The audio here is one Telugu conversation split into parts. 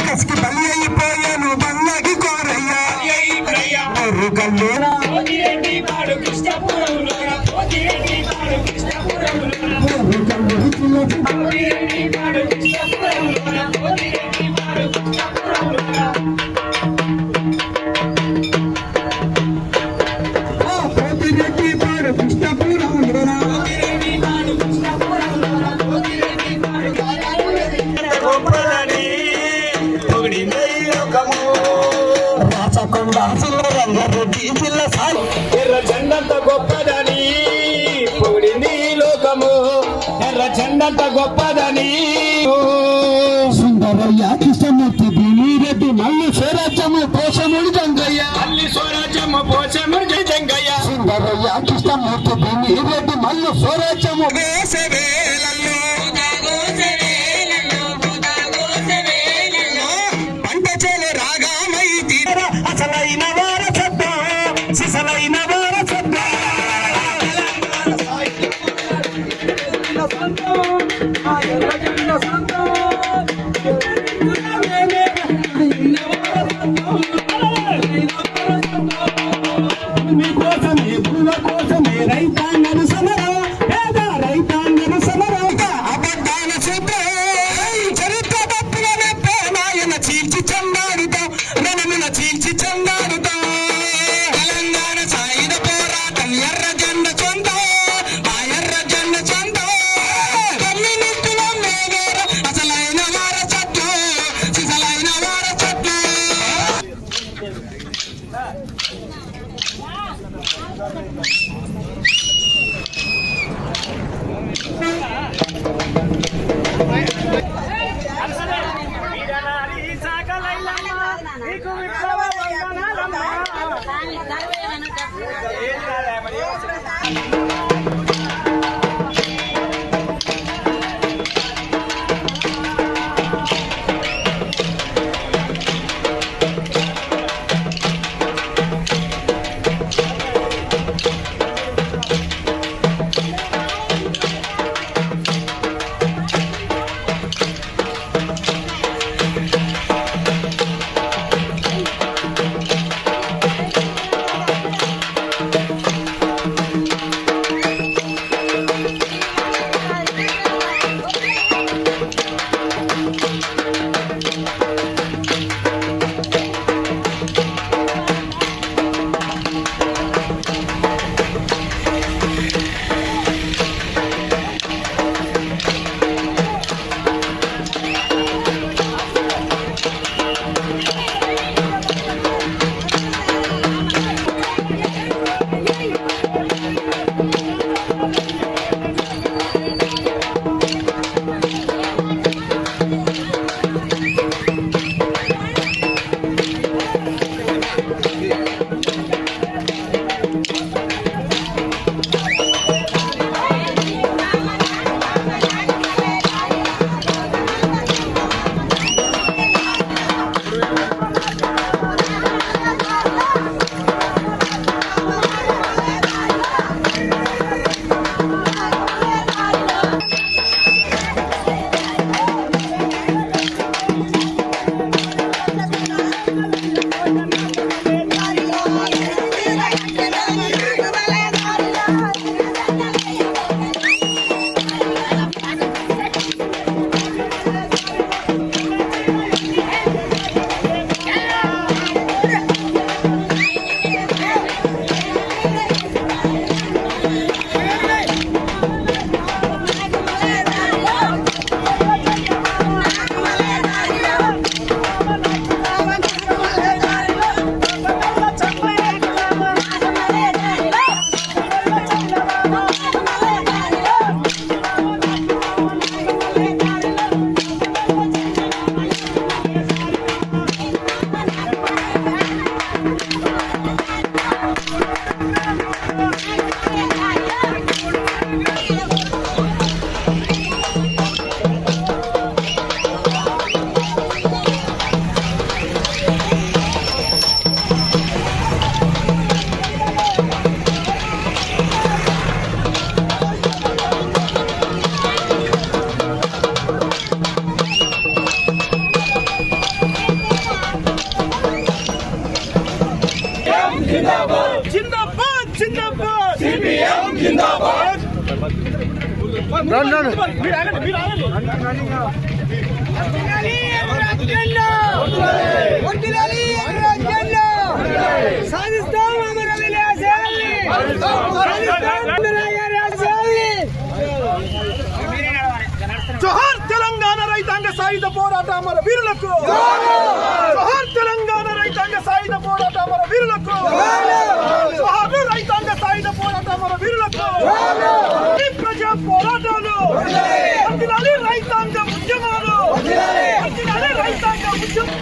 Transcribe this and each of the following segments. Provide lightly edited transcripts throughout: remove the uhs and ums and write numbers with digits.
కసికి బలి అయిపోయాను బల్లకి కోరయ్యా కల్లేరా ఎర్ర జెండంత గొప్పదని పొగిడింది లోకము ఎర్ర జెండంత గొప్పదని సుందరయ్య కృష్ణమూర్తి భీమిరెడ్డి మల్లి స్వరాజ్యము పోషముడి జంగయ్య మల్లి స్వరాజ్యము పోషముడి జంగయ్య సుందరయ్య కృష్ణమూర్తి భీమిరెడ్డి మల్లి స్వరాజ్యము వేసవేలలో పంట చేలే రాగామై తీర అసలైన వారసత్వం సిసలైన వారసత్వం మీకోసమే పుల్ల కోసమే రైతాంగను సమరం పేద రైతాంగను సమరం అబద్ధాల సూత్రం చరిత్ర తప్పులనే ప్రేమాయన చీల్చి చెందాడుతాం రణమున చీల్చి చెందాడుతాం తెలంగాణ సాయుధ పోరాటం ఎర్ర జెండ సొంతం ఆ ఎర్ర జెండ సొంతం కమ్యూనిస్టుల మేవేర అసలైన వారసత్వం సిసలైన వారసత్వం సిపిఎం జిందాబాద్ జోహార్ తెలంగాణ రైతాంగ సాయుధ పోరాట అమర వీరులకు జోహార్ తెలంగాణ రైతాంగ సాయుధ పోరాట అమర వీరులకు జోహార్ రైతాంగ సాయుధ పోరాట అమర వీరులకు ఈ ప్రజా పోరాటాలు వర్ధిల్లాలి రైతాంగ ఉద్యమాలు వర్ధిల్లాలి రైతాంగ ఉద్యమం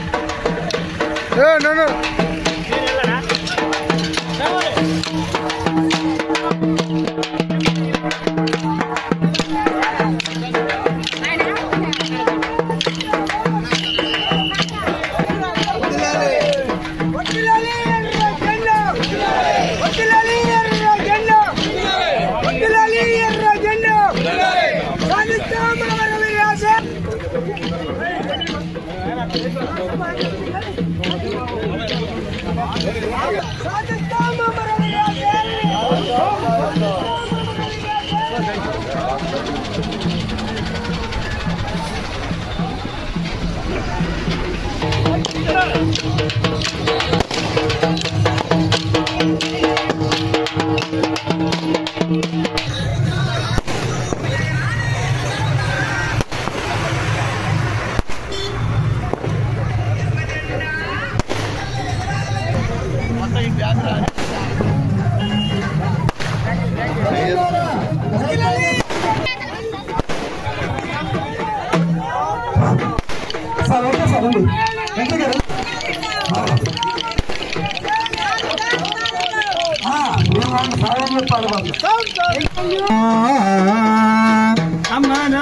అమర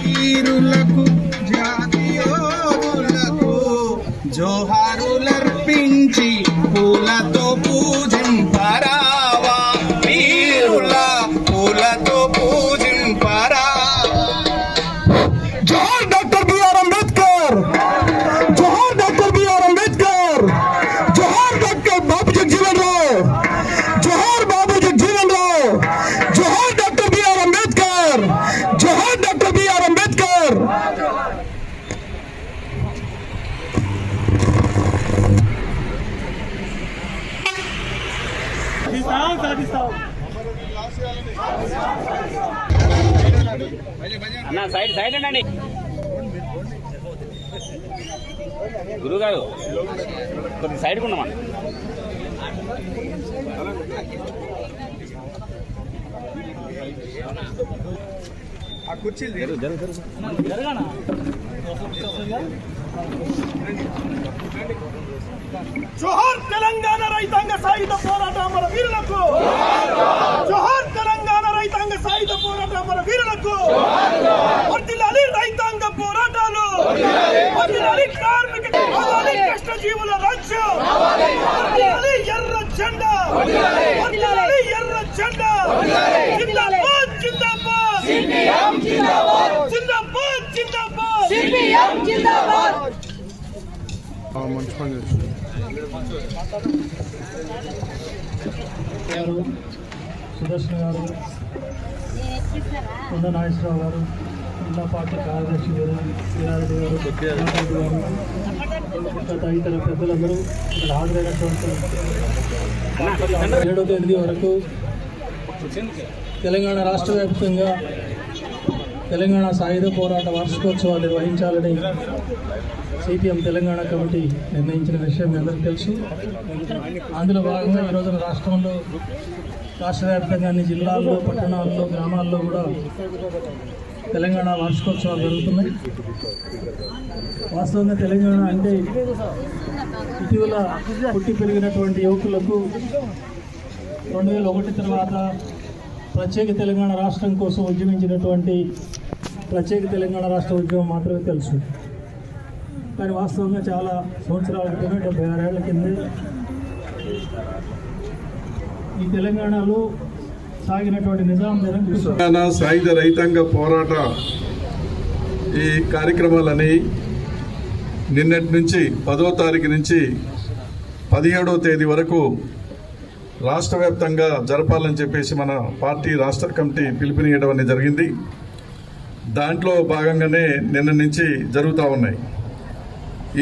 వీరులకు జాతియోధులకు జోహారులర్పించి పూలతో పూజింపరావా వీరుల పూలతో పూజింపరావా. జోహార్ డాక్టర్ బిఆర్ అంబేద్కర్, జోహార్ డాక్టర్ బిఆర్ అంబేద్కర్, జోహార్ డాక్టర్ బాబు జగజీవన్ రావు, జోహార్ బాబు జగజీవన్ రావు, జోహార్ డాక్టర్ బిఆర్ అంబేద్కర్, జోహార్ డాక్టర్ బిఆర్ అంబేద్కర్. అన్న సైడ్ సైడ్ అండి గురువు గారు కొద్ది సైడ్ ఉన్నామా ఆ కుర్చీలు జోహార్ తెలంగాణ రైతాంగ సాయుధ పోరాట అమర వీరులకు జోహార్ తెలంగాణ రైతాంగ సాయుధ పోరాట అమర వీరులకు వర్ధిల్లాలి రైతాంగ పోరాటాలు వర్ధిల్లాలి కార్మిక కష్టజీవుల రాజ్యం వర్ధిల్లాలి ఎర్ర జెండా వర్ధిల్లాలి ఎర్ర జెండా జిందాబాద్ జిందాబాద్ సిపిఎం జిందాబాద్ జిందాబాద్ జిందాబాద్ సిపిఎం జిందాబాద్. సుదర్శన్ గారు, కొండ నాగేశ్వరరావు గారు, జిల్లా పార్టీ కార్యదర్శి గారు, శ్రీనారెడ్డి గారు, ఇంకా తదితర పెద్దలందరూ ఇక్కడ హాజరైనటువంటి 7వ తేదీ వరకు తెలంగాణ రాష్ట్ర వ్యాప్తంగా తెలంగాణ సాయుధ పోరాట వార్షికోత్సవాలు నిర్వహించాలని సిపిఎం తెలంగాణ కమిటీ నిర్ణయించిన విషయం మీ అందరికీ తెలుసు. అందులో భాగంగా ఈరోజు రాష్ట్రంలో రాష్ట్ర వ్యాప్తంగా అన్ని జిల్లాల్లో, పట్టణాల్లో, గ్రామాల్లో కూడా తెలంగాణ వార్షికోత్సవాలు జరుగుతున్నాయి. వాస్తవంగా తెలంగాణ అంటే ఇటీవల పుట్టి పెరిగినటువంటి యువకులకు 2001 తర్వాత ప్రత్యేక తెలంగాణ రాష్ట్రం కోసం ఉద్యమించినటువంటి ప్రత్యేక తెలంగాణ రాష్ట్ర ఉద్యమం మాత్రమే తెలుసు. కానీ వాస్తవంగా చాలా సంవత్సరాల క్రితమే 76 ఏళ్ల కింద ఈ తెలంగాణలో సాగినటువంటి నిజాం తెలంగాణ సాయుధ రైతాంగ పోరాట ఈ కార్యక్రమాలని నిన్నటి నుంచి 10వ తారీఖు నుంచి 17వ తేదీ వరకు రాష్ట్ర వ్యాప్తంగా జరపాలని చెప్పేసి మన పార్టీ రాష్ట్ర కమిటీ పిలుపునియడం అనేది జరిగింది. దాంట్లో భాగంగానే నిన్న నుంచి జరుగుతూ ఉన్నాయి.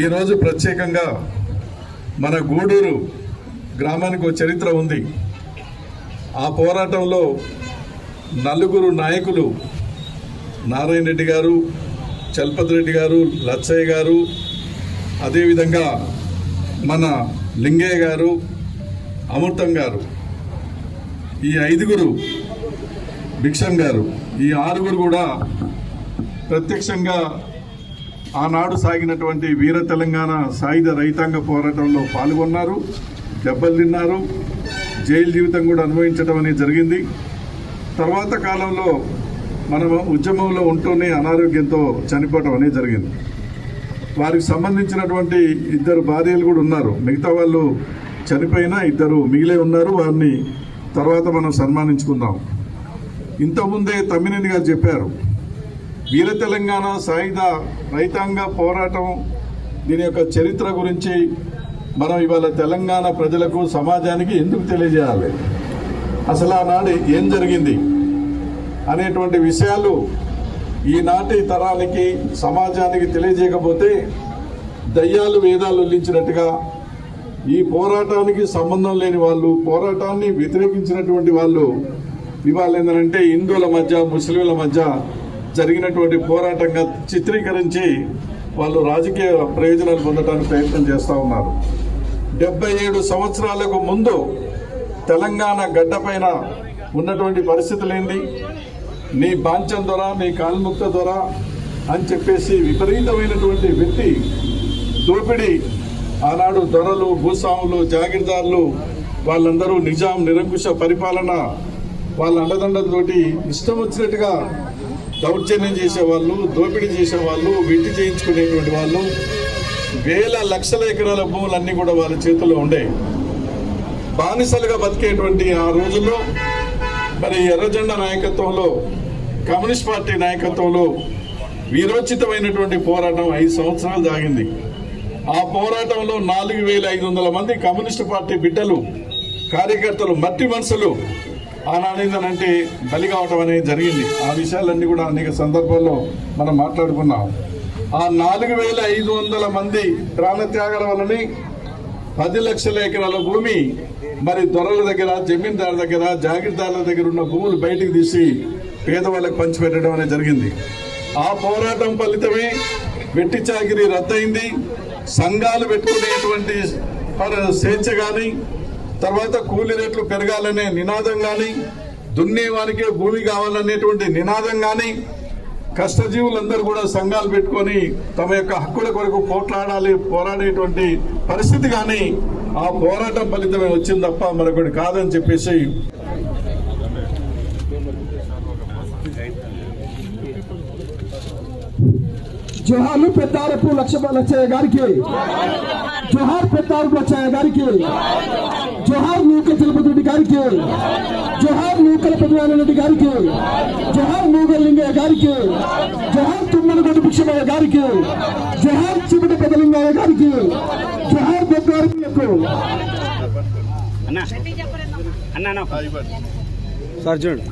ఈరోజు ప్రత్యేకంగా మన గూడూరు గ్రామానికి ఒక చరిత్ర ఉంది. ఆ పోరాటంలో నలుగురు నాయకులు, నారాయణ రెడ్డి గారు, చలపతి రెడ్డి గారు, లచ్చయ్య గారు, అదేవిధంగా మన లింగయ్య గారు, అమృతం గారు, ఈ 5గురు, భిక్షం గారు, ఈ 6గురు కూడా ప్రత్యక్షంగా ఆనాడు సాగినటువంటి వీర తెలంగాణ సాయుధ రైతాంగ పోరాటంలో పాల్గొన్నారు, దెబ్బలు తిన్నారు, జైలు జీవితం కూడా అనుభవించడం అనేది జరిగింది. తర్వాత కాలంలో మనం ఉద్యమంలో ఉంటూనే అనారోగ్యంతో చనిపోవడం అనేది జరిగింది. వారికి సంబంధించినటువంటి 2 భార్యలు కూడా ఉన్నారు. మిగతా వాళ్ళు చనిపోయినా 2 మిగిలే ఉన్నారు. వారిని తర్వాత మనం సన్మానించుకుందాం. ఇంతకుముందే తమ్మినేని గారు చెప్పారు, వీర తెలంగాణ సాయుధ రైతాంగ పోరాటం దీని యొక్క చరిత్ర గురించి మనం ఇవాళ తెలంగాణ ప్రజలకు, సమాజానికి ఎందుకు తెలియజేయాలి, అసలు ఆనాడు ఏం జరిగింది అనేటువంటి విషయాలు ఈనాటి తరానికి, సమాజానికి తెలియజేయకపోతే దయ్యాలు వేదాలు వల్లించినట్టుగా ఈ పోరాటానికి సంబంధం లేని వాళ్ళు, పోరాటాన్ని వ్యతిరేకించినటువంటి వాళ్ళు ఇవాళ ఏంటంటే హిందువుల మధ్య, ముస్లింల మధ్య జరిగినటువంటి పోరాటంగా చిత్రీకరించి వాళ్ళు రాజకీయ ప్రయోజనాలు పొందడానికి ప్రయత్నం చేస్తూ ఉన్నారు. 77 సంవత్సరాలకు ముందు తెలంగాణ గడ్డపైన ఉన్నటువంటి పరిస్థితులు ఏంటి, నీ బాంచం ద్వారా, నీ కాల్ముక్త ద్వారా అని చెప్పేసి విపరీతమైనటువంటి వ్యక్తి దోపిడీ, ఆనాడు దొరలు, భూస్వాములు, జాగీర్దారులు వాళ్ళందరూ నిజాం నిరంకుశ పరిపాలన, వాళ్ళ అండదండలతోటి ఇష్టం వచ్చినట్టుగా దౌర్జన్యం చేసేవాళ్ళు, దోపిడీ చేసేవాళ్ళు, వెట్టి చేయించుకునేటువంటి వాళ్ళు, వేల లక్షల ఎకరాల భూములన్నీ కూడా వాళ్ళ చేతుల్లో ఉండే బానిసలుగా బతికేటువంటి ఆ రోజుల్లో మరి ఎర్రజెండా నాయకత్వంలో, కమ్యూనిస్ట్ పార్టీ నాయకత్వంలో వీరోచితమైనటువంటి పోరాటం 5 సంవత్సరాలు సాగింది. ఆ పోరాటంలో 4500 మంది కమ్యూనిస్ట్ పార్టీ బిడ్డలు, కార్యకర్తలు, మట్టి మనసులు ఆనాడేందనంటే బలి కావటం అనేది జరిగింది. ఆ విషయాలన్నీ కూడా అనేక సందర్భాల్లో మనం మాట్లాడుకున్నాం. ఆ 4500 మంది ప్రాణత్యాగాల వలని 10 లక్షల ఎకరాల భూమి మరి దొరల దగ్గర, జమీందారు దగ్గర, జాగీర్దారుల దగ్గర ఉన్న భూములు బయటికి తీసి పేదవాళ్ళకు పంచిపెట్టడం అనేది జరిగింది. ఆ పోరాటం ఫలితమే వెట్టి చాకిరీ రద్దయింది. సంఘాలు పెట్టుకునేటువంటి స్వేచ్ఛ కానీ, తర్వాత కూలీ రేట్లు పెరగాలనే నినాదం కానీ, దున్నేవానికే భూమి కావాలనేటువంటి నినాదం కానీ, కష్టజీవులందరూ కూడా సంఘాలు పెట్టుకొని తమ యొక్క హక్కుల కొరకు పోరాడేటువంటి పరిస్థితి కానీ ఆ పోరాటం ఫలితమే వచ్చింది తప్ప మరొకటి కాదని చెప్పేసి జోహార్లు పెద్దారపు లచ్చయ్య గారికి, జోహార్ పెద్దారపు లచ్చయ్య గారికి, జోహార్ నూకల తిరుపతి రెడ్డి గారికి, జోహార్ నూకల పద్మనాభ రెడ్డి గారికి, జోహార్ నూగల లింగయ్య గారికి, జోహార్ తుమ్మనగొండ భిక్షమయ్య గారికి, జోహార్ చిబిట పెద్దలింగయ్య గారికి, జోహార్ బొగ్గారులకు.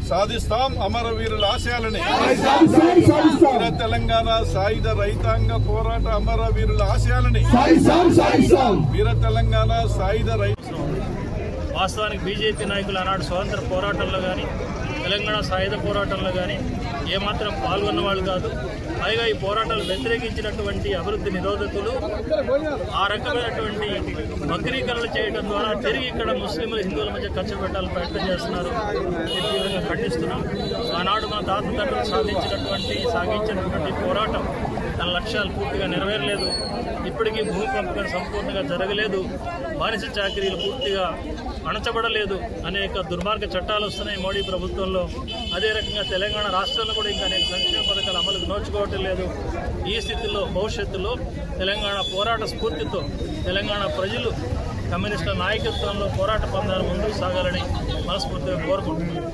సాధిస్తాం అమరవీరుల ఆశయాలని. వీర తెలంగాణ సాయుధ రైతాంగ పోరాట అమరవీరుల ఆశయాలని, వీర తెలంగాణ సాయుధ వాస్తవానికి బీజేపీ నాయకులు ఆనాడు స్వాతంత్ర పోరాటంలో కానీ, తెలంగాణ సాయుధ పోరాటంలో కానీ ఏమాత్రం పాల్గొన్న వాళ్ళు కాదు. పైగా ఈ పోరాటాలు వ్యతిరేకించినటువంటి అభివృద్ధి నిరోధకులు ఆ రకమైనటువంటి వక్రీకరణ చేయడం ద్వారా తిరిగి ఇక్కడ ముస్లింలు, హిందువుల మధ్య ఖర్చు పెట్టాలని ప్రయత్నం చేస్తున్నారు. తీవ్రంగా ఖండిస్తున్నాం. ఆనాడు మన తాతతండ్రులు సాగించినటువంటి పోరాటం తన లక్ష్యాలు పూర్తిగా నెరవేరలేదు. ఇప్పటికీ భూమి పంపకం సంపూర్ణంగా జరగలేదు. బానిస చాకరీలు పూర్తిగా అణచబడలేదు. అనేక దుర్మార్గ చట్టాలు వస్తున్నాయి మోడీ ప్రభుత్వంలో. అదే రకంగా తెలంగాణ రాష్ట్రంలో కూడా ఇంకా అనేక సంక్షేమ పథకాలు అమలుకు నోచుకోవటం లేదు. ఈ స్థితిలో భవిష్యత్తులో తెలంగాణ పోరాట స్ఫూర్తితో తెలంగాణ ప్రజలు కమ్యూనిస్టుల నాయకత్వంలో పోరాట పందాలు ముందుకు సాగాలని మనస్ఫూర్తిగా కోరుకుంటున్నాను.